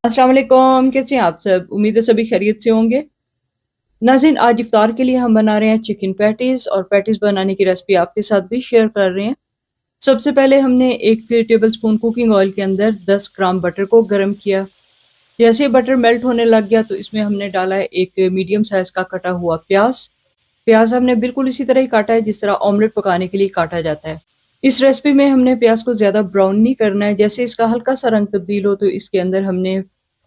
अस्सलाम वालेकुम, कैसे हैं आप सब? उम्मीद है सभी खैरियत से होंगे। नाज़रीन, आज इफ्तार के लिए हम बना रहे हैं चिकन पैटीज़ और पैटीज़ बनाने की रेसिपी आपके साथ भी शेयर कर रहे हैं। सबसे पहले हमने 1 टेबलस्पून कुकिंग ऑयल के अंदर 10 ग्राम बटर को गरम किया। जैसे ही बटर मेल्ट होने लग गया तो इसमें हमने डाला है एक मीडियम साइज़ का कटा हुआ प्याज़। प्याज़ हमने बिल्कुल इसी तरह ही काटा है जिस तरह ऑमलेट पकाने के लिए काटा जाता है। इस रेसिपी में हमने प्याज़ को ज़्यादा ब्राउन नहीं करना है, जैसे इसका हल्का-सा रंग तब्दील हो तो इसके अंदर हमने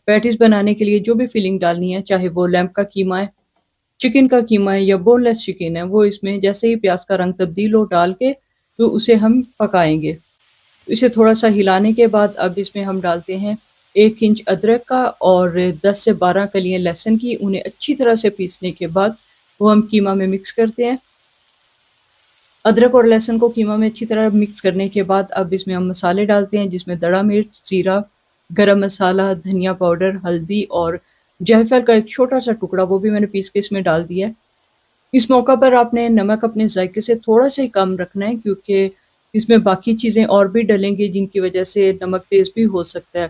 पैटीज़ बनाने के लिए जो भी फिलिंग डालनी है, चाहे वो लैम्प का कीमा है, चिकन का कीमा है या बोनलेस चिकन है, वो इसमें जैसे ही प्याज़ का रंग तब्दील हो डाल के तो उसे हम पकाएँगे। इसे थोड़ा-सा हिलाने के बाद अब इसमें हम डालते हैं 1 इंच अदरक का और 10 से 12 कलियाँ लहसुन की। उन्हें अच्छी तरह से पीसने के बाद वो हम कीमा में मिक्स करते हैं। अदरक और लहसुन को कीमा में अच्छी तरह मिक्स करने के बाद अब इसमें हम मसाले डालते हैं जिसमें दड़ा मिर्च, जीरा, गरम मसाला, धनिया पाउडर, हल्दी और जायफल का एक छोटा-सा टुकड़ा वो भी मैंने पीस के इसमें डाल दिया है। इस मौका पर आपने नमक अपने ज़ायके से थोड़ा-सा ही कम रखना है क्योंकि इसमें बाकी चीज़ें और भी डलेंगी जिनकी वज़ह से नमक तेज़ भी हो सकता है।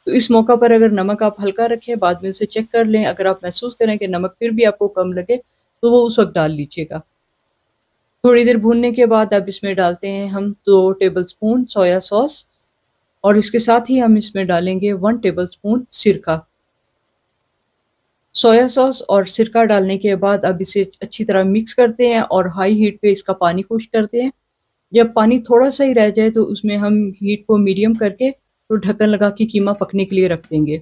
तो इस मौका पर अगर नमक आप हल्का रखें, बाद में उसे चेक कर लें, अगर आप महसूस करें कि नमक फिर भी आपको कम लगे, तो वो उस वक़्त डाल लीजिएगा। थोड़ी देर भूनने के बाद अब इसमें डालते हैं हम 2 टेबलस्पून सोया सॉस और इसके साथ ही हम इसमें डालेंगे 1 टेबलस्पून सिरका। सोया सॉस और सिरका डालने के बाद अब इसे अच्छी तरह मिक्स करते हैं और हाई हीट पे इसका पानी खुश्क करते हैं। जब पानी थोड़ा-सा ही रह जाए तो उसमें हम हीट को मीडियम करके तो ढक्कन लगा के कीमा पकने के लिए रख देंगे।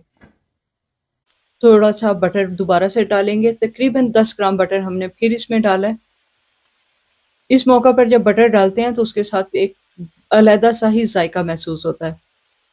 थोड़ा-सा बटर दोबारा से डालेंगे, तकरीबन 10 ग्राम बटर हमने फिर इसमें डाला है। इस मौका पर जब बटर डालते हैं तो उसके साथ एक अलहदा-सा ही ज़ायका महसूस होता है।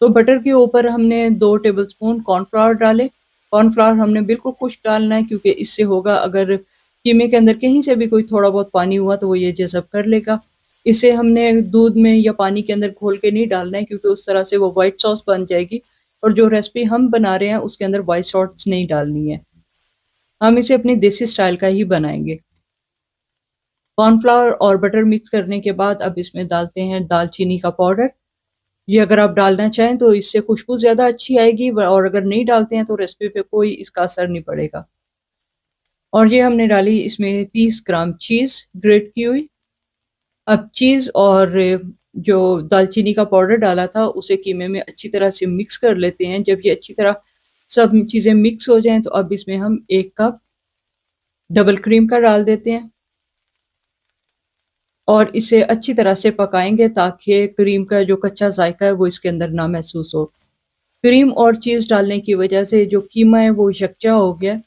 तो बटर के ऊपर हमने 2 टेबलस्पून कॉर्नफ्लावर डाले। कॉर्नफ्लावर हमने बिल्कुल खुश्क डालना है क्योंकि इससे होगा अगर कीमे के अंदर कहीं से भी कोई थोड़ा बहुत पानी हुआ तो वो ये जज़ब कर लेगा। इसे हमने दूध में या पानी के अंदर घोल के नहीं डालना है क्योंकि उस तरह से वो व्हाइट सॉस बन जाएगी और जो रेसिपी हम बना रहे हैं उसके अंदर व्हाइट सॉस नहीं डालनी है। हम इसे अपनी देसी स्टाइल का ही बनाएँगे। कॉर्नफ्लावर और बटर मिक्स करने के बाद अब इसमें डालते हैं दालचीनी का पाउडर। ये अगर आप डालना चाहें तो इससे खुशबू ज़्यादा अच्छी आएगी व और अगर नहीं डालते हैं तो रेसिपी पे कोई इसका असर नहीं पड़ेगा। और ये हमने डाली इसमें 30 ग्राम चीज़ ग्रेट की हुई। अब चीज़ और जो दालचीनी का पाउडर डाला था उसे कीमे में अच्छी तरह से मिक्स कर लेते हैं। जब ये अच्छी तरह सब चीज़ें मिक्स हो जाएँ तो अब इसमें हम 1 कप डबल क्रीम का डाल देते हैं। और इसे अच्छी तरह से पकाएँगे ताकि क्रीम का जो कच्चा ज़ायका है वो इसके अंदर ना महसूस हो। क्रीम और चीज़ डालने की वज़ह से जो कीमा है वो यकजा हो गया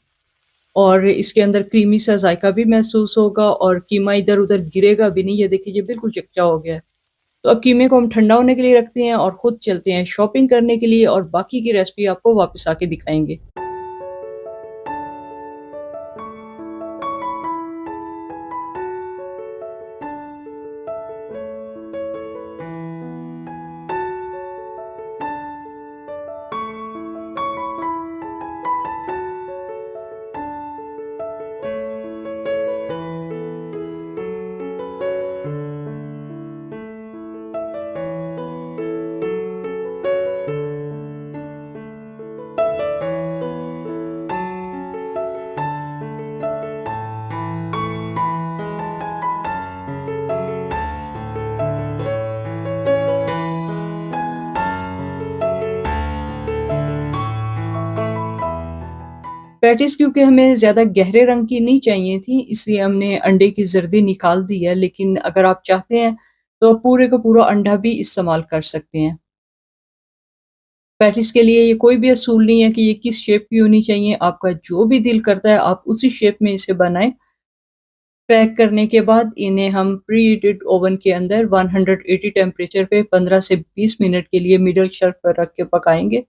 और इसके अंदर क्रीमी सा ज़ायका भी महसूस होगा और कीमा इधर-उधर गिरेगा भी नहीं। ये देखिए ये बिल्कुल यकजा हो गया है। तो अब कीमे को हम ठंडा होने के लिए रखते हैं और खुद चलते हैं शॉपिंग करने के लिए और बाकी की रेसिपी आपको वापस आके दिखाएँगे। पैटीज़ क्योंकि हमें ज़्यादा गहरे रंग की नहीं चाहिए थी, इसलिए हमने अंडे की ज़र्दी निकाल दी है, लेकिन अगर आप चाहते हैं, तो आप पूरे का पूरा अंडा भी इस्तेमाल कर सकते हैं। पैटीज़ के लिए ये कोई भी असूल नहीं है कि ये किस शेप की होनी चाहिए, आपका जो भी दिल करता है, आप उसी शेप में इसे बनाएँ। पैक करने के बाद इन्हें हम प्री हीटेड ओवन के अंदर 180 टेम्परेचर पे 15 से 20 मिनट के लिए मिडल शेल्फ पर रख के पकाएँगे।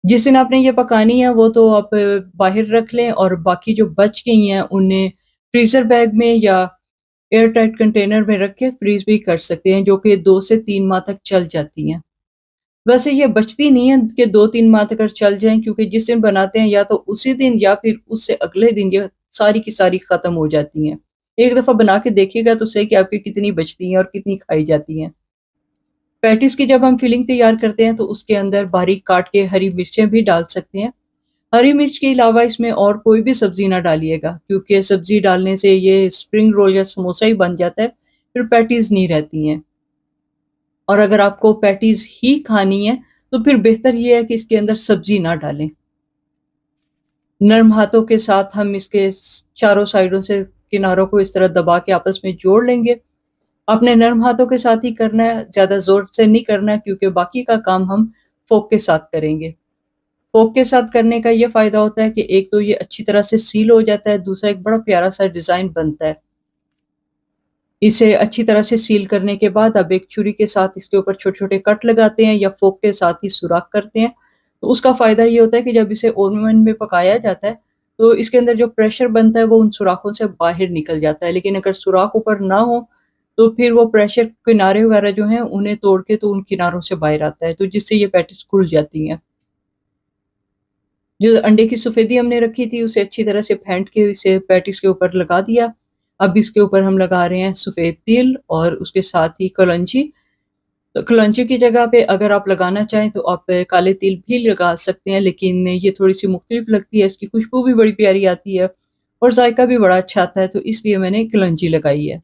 जिस दिन आपने ये पकानी है वो तो आप बाहर रख लें और बाकी जो बच गई हैं उन्हें फ्रीज़र बैग में या एयर टाइट कंटेनर में रख के फ्रीज़ भी कर सकते हैं जो कि 2 से 3 माह तक चल जाती हैं। वैसे ये बचती नहीं है कि 2-3 माह तक चल जाएँ क्योंकि जिस दिन बनाते हैं या तो उसी दिन या फिर उससे अगले दिन ये सारी की सारी ख़त्म हो जाती हैं। एक दफ़ा बना के देखिएगा तो सही कि आपकी कितनी बचती हैं और कितनी खाई जाती हैं। पैटीज़ की जब हम फिलिंग तैयार करते हैं तो उसके अंदर बारीक काट के हरी मिर्चें भी डाल सकते हैं। हरी मिर्च के अलावा इसमें और कोई भी सब्ज़ी ना डालिएगा क्योंकि सब्ज़ी डालने से ये स्प्रिंग रोल या समोसा ही बन जाता है, फिर पैटीज़ नहीं रहती हैं। और अगर आपको पैटीज़ ही खानी है, तो फिर बेहतर ये है कि इसके अंदर सब्ज़ी ना डालें। नर्म हाथों के साथ हम इसके चारों साइडों से किनारों को इस तरह दबा के आपस में जोड़ लेंगे। आपने नर्म हाथों के साथ ही करना है, ज़्यादा ज़ोर से नहीं करना है क्योंकि बाकी का काम हम फ़ोर्क के साथ करेंगे। फ़ोर्क के साथ करने का ये फ़ायदा होता है कि एक तो ये अच्छी तरह से सील हो जाता है, दूसरा एक बड़ा प्यारा-सा डिज़ाइन बनता है। इसे अच्छी तरह से सील करने के बाद अब एक छुरी के साथ इसके ऊपर छोटे-छोटे कट लगाते हैं या फ़ोर्क के साथ ही सुराख करते हैं। तो उसका फ़ायदा ये होता है कि जब इसे ओवन में पकाया जाता है, तो इसके अंदर जो प्रेशर बनता है वो उन सुराखों से बाहर निकल जाता है। लेकिन अगर सुराख ऊपर ना हो, तो फिर वो प्रेशर किनारे वगैरह जो हैं उन्हें तोड़ के तो उन किनारों से बाहर आता है, तो जिससे ये पैटीज़ खुल जाती हैं। जो अंडे की सफ़ेदी हमने रखी थी उसे अच्छी तरह से फेंट के इसे पैटीज़ के ऊपर लगा दिया। अब इसके ऊपर हम लगा रहे हैं सफ़ेद तिल और उसके साथ ही कलौंजी। तो कलौंजी की जगह पे अगर आप लगाना चाहें तो आप काले तिल भी लगा सकते हैं, लेकिन ये थोड़ी-सी मुख्तलिफ लगती है, इसकी खुशबू भी बड़ी प्यारी आती है और ज़ायका भी बड़ा अच्छा आता है, तो इसलिए मैंने कलौंजी लगाई है।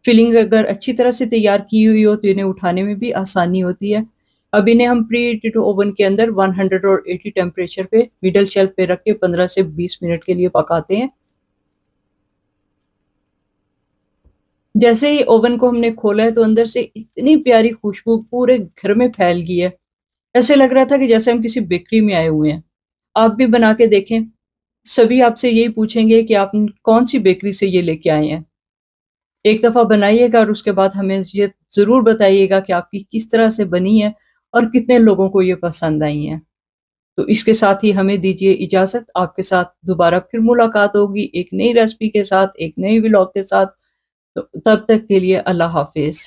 फिलिंग अगर अच्छी तरह से तैयार की हुई हो तो इन्हें उठाने में भी आसानी होती है। अब इन्हें हम प्री हीटेड ओवन के अंदर 180 टेम्परेचर पे मिडल शेल्फ पे रख के 15 से 20 मिनट के लिए पकाते हैं। जैसे ही ओवन को हमने खोला है तो अंदर से इतनी प्यारी खुशबू पूरे घर में फैल गई है। ऐसे लग रहा था कि जैसे हम किसी बेकरी में आए हुए हैं। आप भी बना के देखें। सभी आपसे यही पूछेंगे कि आप कौन-सी बेकरी से ये लेके आए हैं। एक दफ़ा बनाइएगा और उसके बाद हमें ये ज़रूर बताइएगा कि आपकी किस तरह से बनी है और कितने लोगों को ये पसंद आई हैं। तो इसके साथ ही हमें दीजिए इजाज़त, आपके साथ दोबारा फिर मुलाकात होगी एक नई रेसिपी के साथ, एक नए व्लॉग के साथ। तो तब तक के लिए अल्लाह हाफ़िज़।